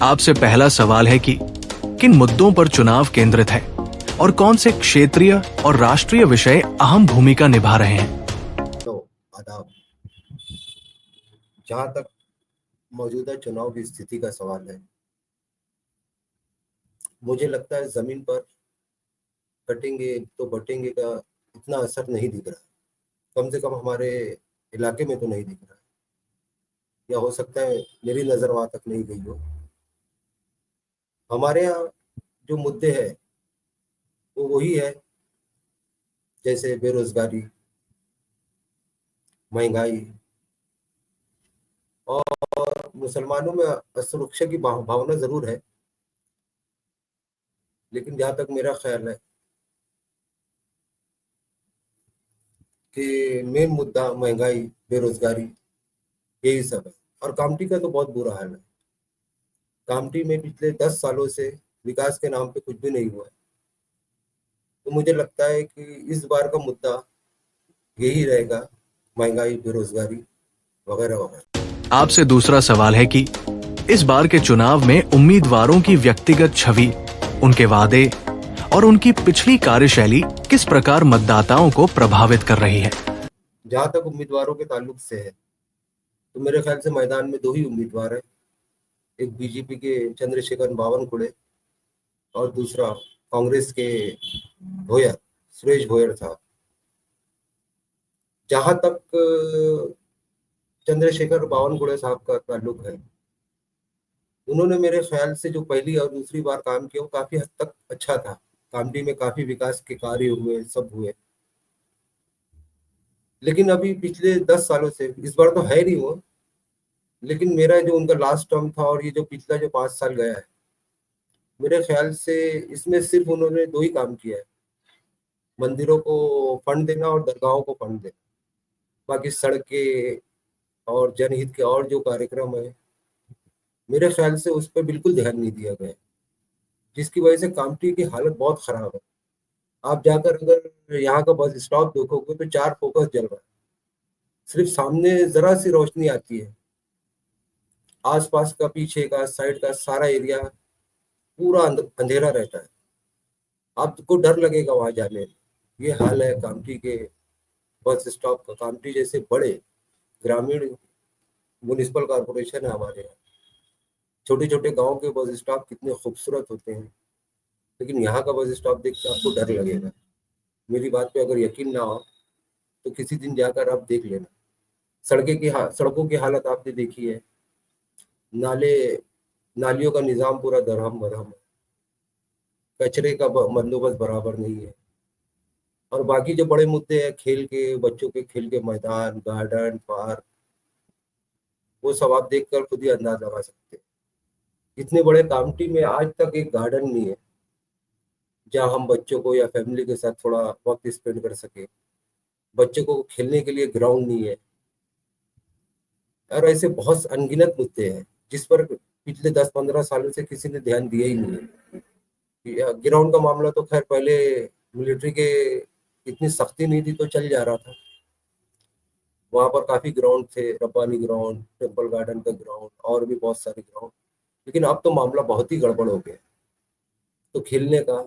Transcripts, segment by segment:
आपसे पहला सवाल है कि किन मुद्दों पर चुनाव केंद्रित है और कौन से क्षेत्रीय और राष्ट्रीय विषय अहम भूमिका निभा रहे हैं। तो आदाब। जहाँ तक मौजूदा चुनाव की स्थिति का सवाल है, मुझे लगता है जमीन पर कटेंगे तो बटेंगे का इतना असर नहीं दिख रहा है। कम से कम हमारे इलाके में तो नहीं दिख रहा है, या हो सकता है मेरी नज़र वहाँ तक नहीं गई हो। हमारे यहाँ जो मुद्दे हैं वो वही है, जैसे बेरोजगारी, महंगाई और मुसलमानों में असुरक्षा की भावना जरूर है। लेकिन जहाँ तक मेरा ख्याल है कि मेन मुद्दा महंगाई, बेरोजगारी, यही सब है। और कामटी का तो बहुत बुरा हाल है। कामटी में पिछले 10 सालों से विकास के नाम पे कुछ भी नहीं हुआ है। तो मुझे लगता है कि इस बार का मुद्दा यही रहेगा, महंगाई, बेरोजगारी वगैरह वगैरह। आपसे दूसरा सवाल है कि इस बार के चुनाव में उम्मीदवारों की व्यक्तिगत छवि, उनके वादे और उनकी पिछली कार्यशैली किस प्रकार मतदाताओं को प्रभावित कर रही है। जहाँ तक उम्मीदवारों के ताल्लुक से है, तो मेरे ख्याल से मैदान में दो ही उम्मीदवार है। एक बीजेपी के चंद्रशेखर बावनकुळे और दूसरा कांग्रेस के भोयर, सुरेश भोयर साहब। जहां तक चंद्रशेखर बावनकुळे साहब का ताल्लुक है, उन्होंने मेरे ख्याल से जो पहली और दूसरी बार काम किया वो काफी हद तक अच्छा था। कामडी में काफी विकास के कार्य हुए, सब हुए। लेकिन अभी पिछले 10 सालों से, इस बार तो है नहीं वो, लेकिन मेरा जो उनका लास्ट टर्म था और ये जो पिछला जो 5 साल गया है, मेरे ख्याल से इसमें सिर्फ उन्होंने दो ही काम किया है, मंदिरों को फंड देना और दरगाहों को फंड देना। बाकी सड़कें और जनहित के और जो कार्यक्रम है, मेरे ख्याल से उस पर बिल्कुल ध्यान नहीं दिया गया, जिसकी वजह से कामटी की हालत बहुत खराब है। आप जाकर अगर यहाँ का बस स्टॉप देखोगे तो 4 फोकस जल रहा है। सिर्फ सामने जरा सी रोशनी आती है, आसपास का, पीछे का, साइड का सारा एरिया पूरा अंधेरा रहता है। आपको डर लगेगा वहां जाने में। ये हाल है कामटी के बस स्टॉप का। कामटी जैसे बड़े ग्रामीण म्युनिसिपल कॉर्पोरेशन है हमारे यहाँ, छोटे छोटे गांव के बस स्टॉप कितने खूबसूरत होते हैं, लेकिन यहाँ का बस स्टॉप देख के आपको डर लगेगा। मेरी बात पे अगर यकीन ना हो तो किसी दिन जाकर आप देख लेना। सड़कों की हालत आपने देखी है। नाले, नालियों का निजाम पूरा दरहम बरहम है। कचरे का बंदोबस्त बराबर नहीं है। और बाकी जो बड़े मुद्दे हैं, खेल के, बच्चों के खेल के मैदान, गार्डन, पार्क, वो सब आप देख कर खुद ही अंदाज लगा सकते हैं। इतने बड़े कामटी में आज तक एक गार्डन नहीं है जहाँ हम बच्चों को या फैमिली के साथ थोड़ा वक्त स्पेंड कर सके। बच्चों को खेलने के लिए ग्राउंड नहीं है। और ऐसे बहुत अनगिनत मुद्दे हैं जिस पर पिछले 10-15 सालों से किसी ने ध्यान दिया ही नहीं है। ग्राउंड का मामला तो खैर पहले मिलिट्री के इतनी सख्ती नहीं थी तो चल जा रहा था। वहां पर काफी ग्राउंड थे, रब्बानी ग्राउंड, टेम्पल गार्डन का ग्राउंड और भी बहुत सारे ग्राउंड। लेकिन अब तो मामला बहुत ही गड़बड़ हो गया। तो खेलने का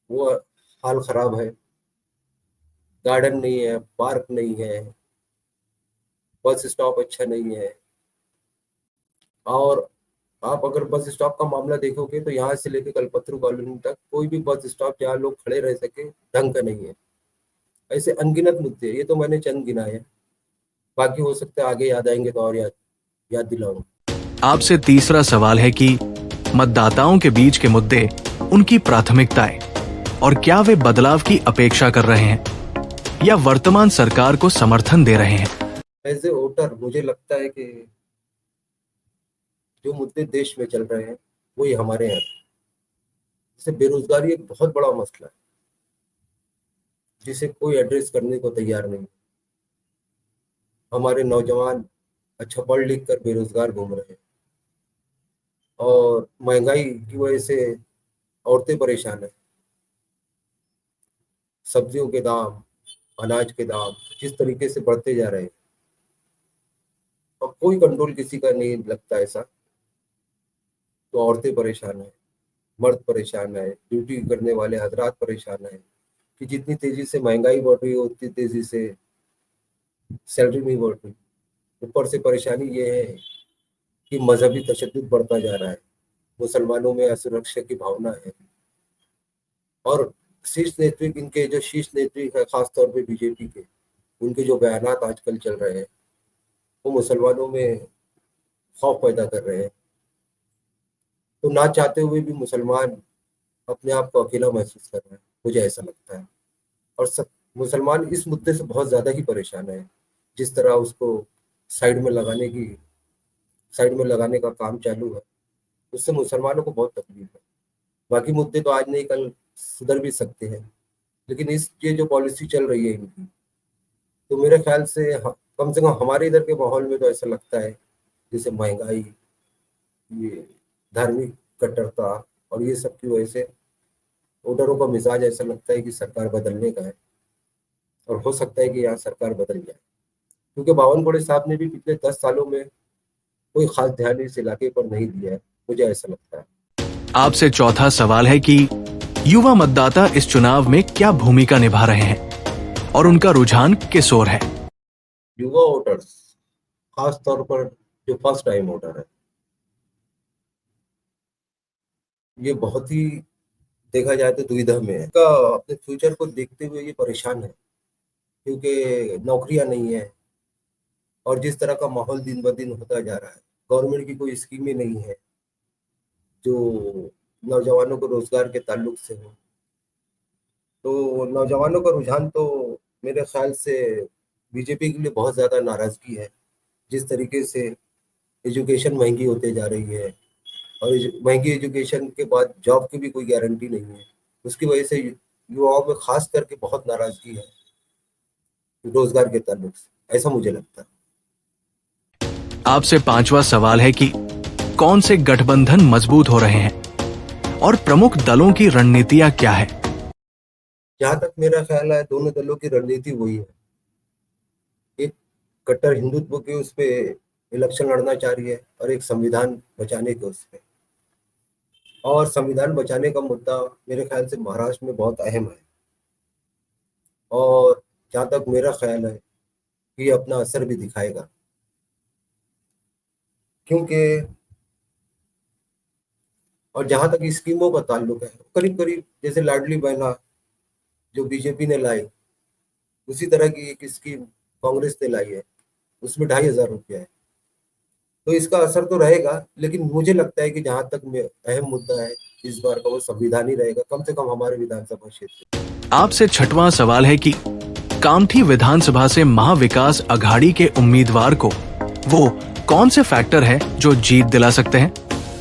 वो हाल खराब है। गार्डन नहीं है, पार्क नहीं है, बस स्टॉप अच्छा नहीं है। और आप अगर बस स्टॉप का मामला देखोगे तो यहाँ से लेकर कलपत्रू कॉलोनी तक कोई भी बस स्टॉप जहाँ लोग खड़े रह सके ढंग का नहीं है। ऐसे अनगिनत मुद्दे, ये तो मैंने चंद गिनाए हैं। बाकी हो सकता है आगे याद आएंगे तो और याद याद दिलाऊंगा। आपसे तीसरा सवाल है कि मतदाताओं के बीच के मुद्दे, उनकी प्राथमिकताएं और क्या वे बदलाव की अपेक्षा कर रहे हैं या वर्तमान सरकार को समर्थन दे रहे हैं। एज ए वोटर मुझे लगता है कि जो मुद्दे देश में चल रहे हैं वही हमारे यहाँ। जैसे बेरोजगारी एक बहुत बड़ा मसला है जिसे कोई एड्रेस करने को तैयार नहीं। हमारे नौजवान अच्छा पढ़ लिख कर बेरोजगार घूम रहे हैं, और महंगाई की वजह से औरतें परेशान है। सब्जियों के दाम, अनाज के दाम जिस तरीके से बढ़ते जा रहे हैं, और कोई कंट्रोल किसी का नहीं लगता ऐसा। तो औरतें परेशान है, मर्द परेशान है, ड्यूटी करने वाले हजरात परेशान है कि जितनी तेजी से महंगाई बढ़ रही है उतनी तेजी से सैलरी नहीं बढ़ रही। ऊपर से परेशानी ये है कि मजहबी तशद्दुद बढ़ता जा रहा है, मुसलमानों में असुरक्षा की भावना है, और शीर्ष नेतृत्व, इनके जो शीर्ष नेतृत्व है खासतौर पे बीजेपी के, उनके जो बयानात आजकल चल रहे हैं वो मुसलमानों में खौफ पैदा कर रहे हैं। तो ना चाहते हुए भी मुसलमान अपने आप को अकेला महसूस कर रहा है, मुझे ऐसा लगता है। और सब मुसलमान इस मुद्दे से बहुत ज्यादा ही परेशान है। जिस तरह उसको साइड में लगाने की साइड में लगाने का काम चालू है, उससे मुसलमानों को बहुत तकलीफ है। बाकी मुद्दे तो आज नहीं कल सुधर भी सकते हैं, लेकिन इस ये जो पॉलिसी चल रही है इनकी, तो मेरे ख्याल से कम से कम हमारे इधर के माहौल में तो ऐसा लगता है जैसे महंगाई, ये धार्मिक कट्टरता और ये सब की वजह से वोटरों का मिजाज ऐसा लगता है कि सरकार बदलने का है। और हो सकता है कि यहाँ सरकार बदल जाए, क्योंकि बावनकुळे साहब ने भी पिछले 10 सालों में कोई खास ध्यान इस इलाके पर नहीं दिया है, मुझे ऐसा लगता है। आपसे चौथा सवाल है कि युवा मतदाता इस चुनाव में क्या भूमिका निभा रहे हैं और उनका रुझान किस ओर है। युवा वोटर्स, खास तौर पर जो फर्स्ट टाइम वोटर है, ये बहुत ही देखा जाए तो दुविधा में है का, अपने फ्यूचर को देखते हुए ये परेशान है, क्योंकि नौकरियां नहीं है और जिस तरह का माहौल दिन ब दिन होता जा रहा है, गवर्नमेंट की कोई स्कीमें नहीं है जो नौजवानों को रोजगार के ताल्लुक से हो। तो नौजवानों का रुझान तो मेरे ख्याल से बीजेपी के लिए बहुत ज़्यादा नाराजगी है। जिस तरीके से एजुकेशन महंगी होते जा रही है, और महंगी एजुकेशन के बाद जॉब की भी कोई गारंटी नहीं है, उसकी वजह से युवाओं में खास करके बहुत नाराजगी है रोजगार के ताल्लुक से, ऐसा मुझे लगता है। आपसे पांचवा सवाल है कि कौन से गठबंधन मजबूत हो रहे हैं और प्रमुख दलों की रणनीतियां क्या है। जहां तक मेरा ख्याल है, दोनों दलों की रणनीति वही है। एक कट्टर हिंदुत्व के उस पे इलेक्शन लड़ना चाह रही है, और एक संविधान बचाने के उस पे। और संविधान बचाने का मुद्दा मेरे ख्याल से महाराष्ट्र में बहुत अहम है, और जहां तक मेरा ख्याल है कि ये अपना असर भी दिखाएगा, क्योंकि और जहां तक स्कीमों का ताल्लुक है, करीब करीब जैसे लाडली बहना जो बीजेपी ने लाई, उसी तरह की एक स्कीम कांग्रेस ने लाई है, उसमें 2,500 रुपया है। तो इसका असर तो रहेगा, लेकिन मुझे लगता है कि जहां तक अहम मुद्दा है इस बार का, वो संविधान ही रहेगा, कम से कम हमारे विधानसभा क्षेत्र। आपसे छठवां सवाल है कि कामठी विधानसभा से महाविकास अघाड़ी के उम्मीदवार को वो कौन से फैक्टर है जो जीत दिला सकते हैं,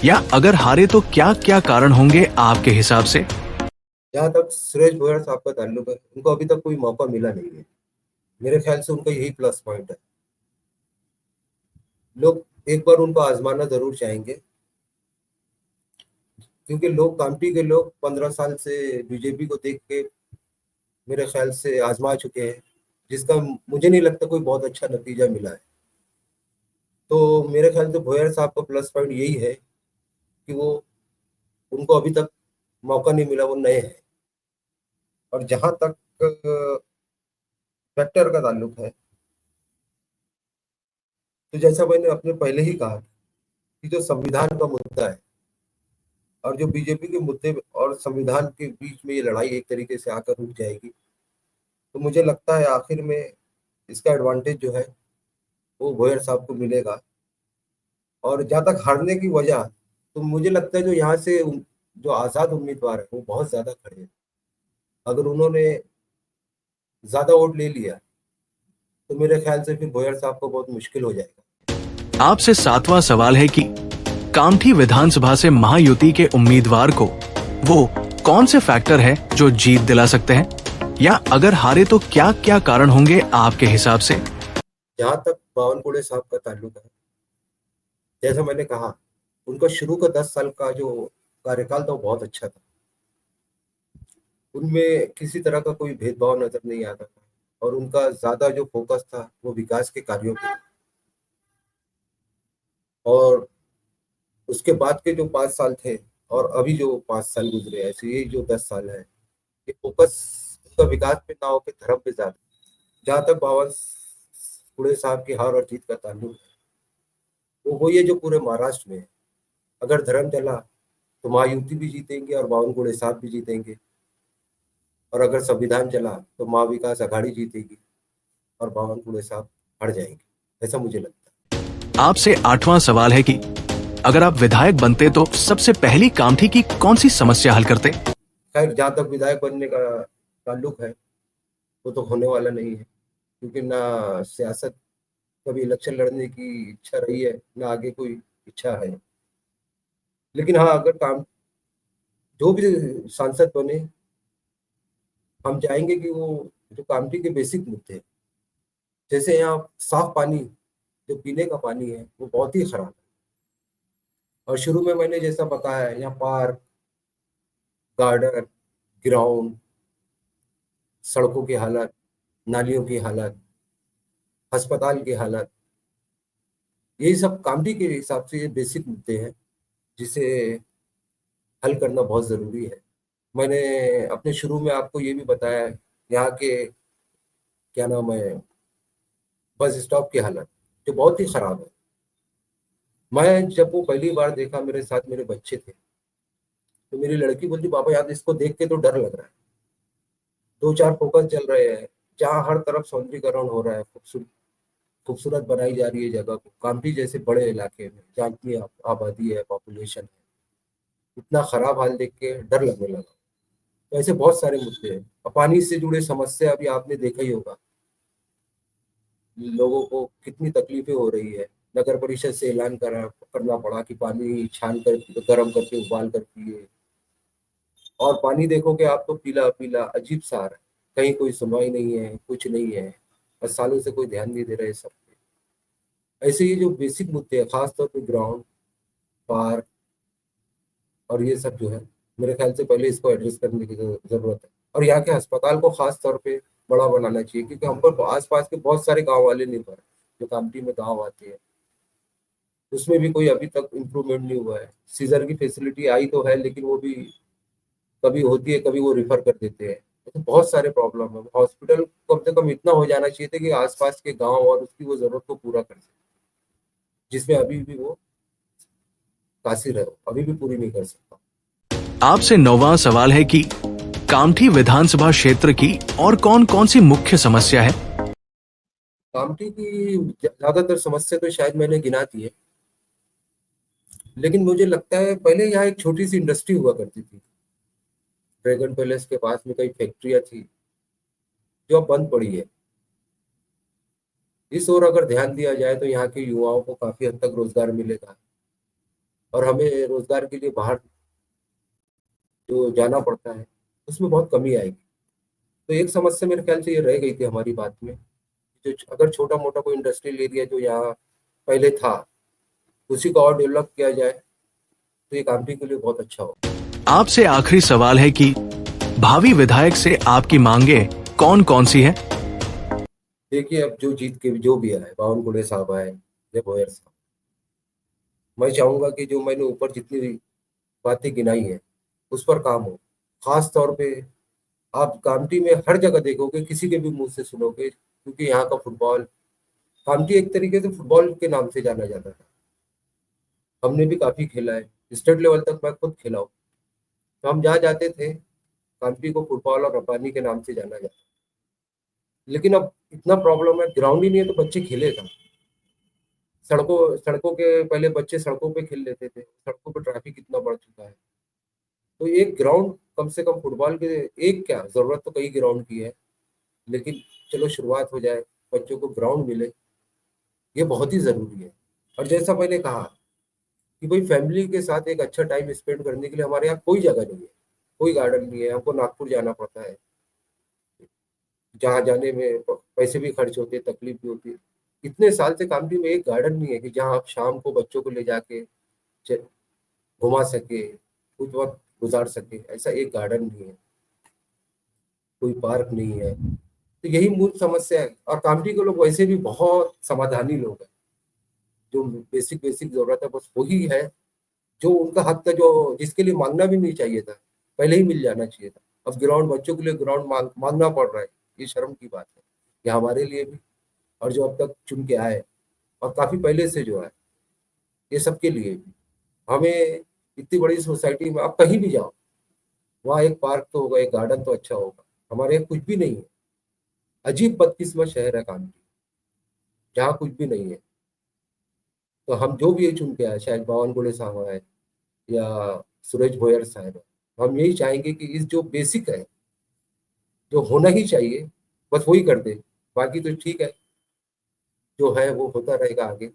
या अगर हारे तो क्या क्या कारण होंगे आपके हिसाब से। जहां तक सुरेश भोयर साहब का ताल्लुक है, उनको अभी तक कोई मौका मिला नहीं है। मेरे ख्याल से उनका यही प्लस पॉइंट है। लोग एक बार उनको आजमाना जरूर चाहेंगे, क्योंकि लोग, कामठी के लोग 15 साल से बीजेपी को देख के मेरे ख्याल से आजमा चुके हैं, जिसका मुझे नहीं लगता कोई बहुत अच्छा नतीजा मिला है। तो मेरे ख्याल से भोयर साहब का प्लस पॉइंट यही है कि वो, उनको अभी तक मौका नहीं मिला, वो नए हैं। और जहां तक फैक्टर का ताल्लुक है, तो जैसा मैंने अपने पहले ही कहा कि जो संविधान का मुद्दा है और जो बीजेपी के मुद्दे और संविधान के बीच में ये लड़ाई एक तरीके से आकर रुक जाएगी, तो मुझे लगता है आखिर में इसका एडवांटेज जो है वो भोयर साहब को मिलेगा। और जहाँ तक हारने की वजह, तो मुझे लगता है जो यहाँ से जो आज़ाद उम्मीदवार है वो बहुत ज़्यादा खड़े हैं। अगर उन्होंने ज़्यादा वोट ले लिया, तो मेरे ख्याल से फिर भोयर साहब को बहुत मुश्किल हो जाएगा। आपसे सातवां सवाल है कि कामठी विधानसभा से महायुति के उम्मीदवार को वो कौन से फैक्टर है जो जीत दिला सकते हैं, या अगर हारे तो क्या क्या कारण होंगे आपके हिसाब से। जहाँ तक बावनकुळे साहब का ताल्लुक है, जैसा मैंने कहा, उनका शुरू का 10 साल का जो कार्यकाल था वो बहुत अच्छा था। उनमें किसी तरह का कोई भेदभाव नजर नहीं आता था, और उनका ज्यादा जो फोकस था वो विकास के कार्यों पे था। और उसके बाद के जो 5 साल थे और अभी जो 5 साल गुजरे, ऐसे ये जो 10 साल है, ये फोकस उनका विकास पे ना होकर धर्म पे ज्यादा। जहाँ तक बावन कुड़े साहब की हार और जीत का ताल्लुक है, वो वही है जो पूरे महाराष्ट्र में है। अगर धर्म चला तो महायुति भी जीतेंगे और बावन कुड़े साहब भी जीतेंगे, और अगर संविधान चला तो महाविकास अघाड़ी जीतेगी और बावन कुड़े साहब हार जाएंगे, ऐसा मुझे लगता आपसे 8वां सवाल है कि अगर आप विधायक बनते तो सबसे पहली कामठी की कौन सी समस्या हल करते? है। खैर, जहाँ तक विधायक बनने का ताल्लुक है, वो तो होने वाला नहीं है, क्योंकि ना सियासत कभी इलेक्शन लड़ने की इच्छा रही है, ना आगे कोई इच्छा है। लेकिन हाँ, अगर काम जो भी सांसद बने, हम चाहेंगे कि वो जो कामठी के बेसिक मुद्दे हैं, जैसे यहाँ साफ पानी, जो पीने का पानी है वो बहुत ही खराब है। और शुरू में मैंने जैसा बताया है, यहाँ पार्क, गार्डन, ग्राउंड, सड़कों की हालत, नालियों की हालत, अस्पताल की हालत, यही सब कामठी के हिसाब से ये बेसिक मुद्दे हैं जिसे हल करना बहुत ज़रूरी है। मैंने अपने शुरू में आपको ये भी बताया है, यहाँ के क्या नाम है, बस स्टॉप की हालत जो बहुत ही खराब है। मैं जब वो पहली बार देखा, मेरे साथ मेरे बच्चे थे, तो मेरी लड़की बोलती, पापा यार इसको देख के तो डर लग रहा है। दो चार फोकस चल रहे हैं, जहाँ हर तरफ सौंदर्यीकरण हो रहा है, खूबसूरत खूबसूरत बनाई जा रही है जगह को, कामठी जैसे बड़े इलाके में जहाँ इतनी आबादी है, पॉपुलेशन है, इतना खराब हाल देख के डर लगने लगा। तो ऐसे बहुत सारे मुद्दे हैं। और पानी से जुड़े समस्या अभी आपने देखा ही होगा, लोगों को कितनी तकलीफें हो रही है। नगर परिषद से ऐलान करना पड़ा कि पानी छान कर गर्म करके उबाल कर पिए, और पानी देखोगे आप तो पीला पीला अजीब सा आ रहा है। कहीं कोई सुनवाई नहीं है, कुछ नहीं है, और सालों से कोई ध्यान नहीं दे रहा है सब पे। ऐसे ये जो बेसिक मुद्दे हैं, खासतौर पे ग्राउंड, पार्क और ये सब जो है, मेरे ख्याल से पहले इसको एड्रेस करने की जरूरत है। और यहाँ के अस्पताल को खास तौर पे बड़ा बनाना चाहिए, क्योंकि हम पर आसपास के बहुत सारे गांव वाले निर्भर हैं, जो कामठी में गांव आते हैं, उसमें भी कोई अभी तक इम्प्रूवमेंट नहीं हुआ है। सीजर की फैसिलिटी आई तो है, लेकिन वो भी कभी होती है, कभी वो रिफर कर देते हैं। तो बहुत सारे प्रॉब्लम है। हॉस्पिटल कम से कम इतना हो जाना चाहिए था कि आसपास के गांव और उसकी वो जरूरत को पूरा कर सके, जिसमें अभी भी वो कासिर है, अभी भी पूरी नहीं कर सकता। आपसे 9वां सवाल है कि कामठी विधानसभा क्षेत्र की और कौन कौन सी मुख्य समस्या है? कामठी की ज्यादातर समस्या तो शायद मैंने गिना दी है, लेकिन मुझे लगता है पहले यहाँ एक छोटी सी इंडस्ट्री हुआ करती थी। ड्रैगन पैलेस के पास में कई फैक्ट्रियां थी, जो अब बंद पड़ी है। इस ओर अगर ध्यान दिया जाए तो यहाँ के युवाओं को काफी हद तक रोजगार मिलेगा, और हमें रोजगार के लिए बाहर जो जाना पड़ता है उसमें बहुत कमी आएगी। तो एक समस्या मेरे ख्याल से ये रह गई थी हमारी बात में, जो अगर छोटा मोटा कोई इंडस्ट्रियल एरिया जो यहाँ पहले था, उसी को और डेवलप किया जाए तो ये कामठी के लिए बहुत अच्छा हो। आपसे आखिरी सवाल है कि भावी विधायक से आपकी मांगे कौन कौन सी है? देखिए, अब जो जीत के जो भी आए, बावन कुड़े साहब आए या भोयर साहब, मैं चाहूंगा कि जो मैंने ऊपर जितनी भी बातें गिनाई है उस पर काम हो। खास तौर पे आप कामठी में हर जगह देखोगे, किसी के भी मुंह से सुनोगे, क्योंकि यहाँ का फुटबॉल, कामठी एक तरीके से फुटबॉल के नाम से जाना जाता था। हमने भी काफी खेला है, स्टेट लेवल तक मैं खुद खेला हूँ। तो हम जहाँ जाते थे, कामठी को फुटबॉल और रपानी के नाम से जाना जाता। लेकिन अब इतना प्रॉब्लम है, ग्राउंड ही नहीं है तो बच्चे खेले कहाँ? सड़कों सड़कों के पहले बच्चे सड़कों पे खेल लेते थे, सड़कों पे ट्रैफिक इतना बढ़ चुका है। तो एक ग्राउंड कम से कम फुटबॉल के, एक क्या जरूरत तो कई ग्राउंड की है, लेकिन चलो शुरुआत हो जाए, बच्चों को ग्राउंड मिले, ये बहुत ही जरूरी है। और जैसा मैंने कहा कि भाई फैमिली के साथ एक अच्छा टाइम स्पेंड करने के लिए हमारे यहाँ कोई जगह नहीं है, कोई गार्डन नहीं है, हमको नागपुर जाना पड़ता है, जहाँ जाने में पैसे भी खर्च होते हैं, तकलीफ भी होती है। इतने साल से कामठी में एक गार्डन नहीं है कि जहाँ आप शाम को बच्चों को ले जाके च- घुमा सके, कुछ वक्त गुजार सके, ऐसा एक गार्डन नहीं है, कोई पार्क नहीं है। तो यही मूल समस्या है। और कामठी के लोग वैसे भी बहुत समाधानी लोग हैं, जो बेसिक बेसिक जरूरत है बस वही है, जो उनका हक था, जो जिसके लिए मांगना भी नहीं चाहिए था, पहले ही मिल जाना चाहिए था। अब ग्राउंड, बच्चों के लिए ग्राउंड मांगना पड़ रहा है, ये शर्म की बात है। ये हमारे लिए भी, और जो अब तक चुन के आए और काफी पहले से जो है, ये सबके लिए भी। हमें इतनी बड़ी सोसाइटी में आप कहीं भी जाओ, वहाँ एक पार्क तो होगा, एक गार्डन तो अच्छा होगा। हमारे यहाँ कुछ भी नहीं है। अजीब बदकिस्मत शहर है कानपुर, जहाँ कुछ भी नहीं है। तो हम जो भी ये चुन के आए, शायद बावन गोले साहब आए या सुरेश भोयर साहब है, हम यही चाहेंगे कि इस जो बेसिक है, जो होना ही चाहिए, बस वही कर दे। बाकी तो ठीक है, जो है वो होता रहेगा आगे।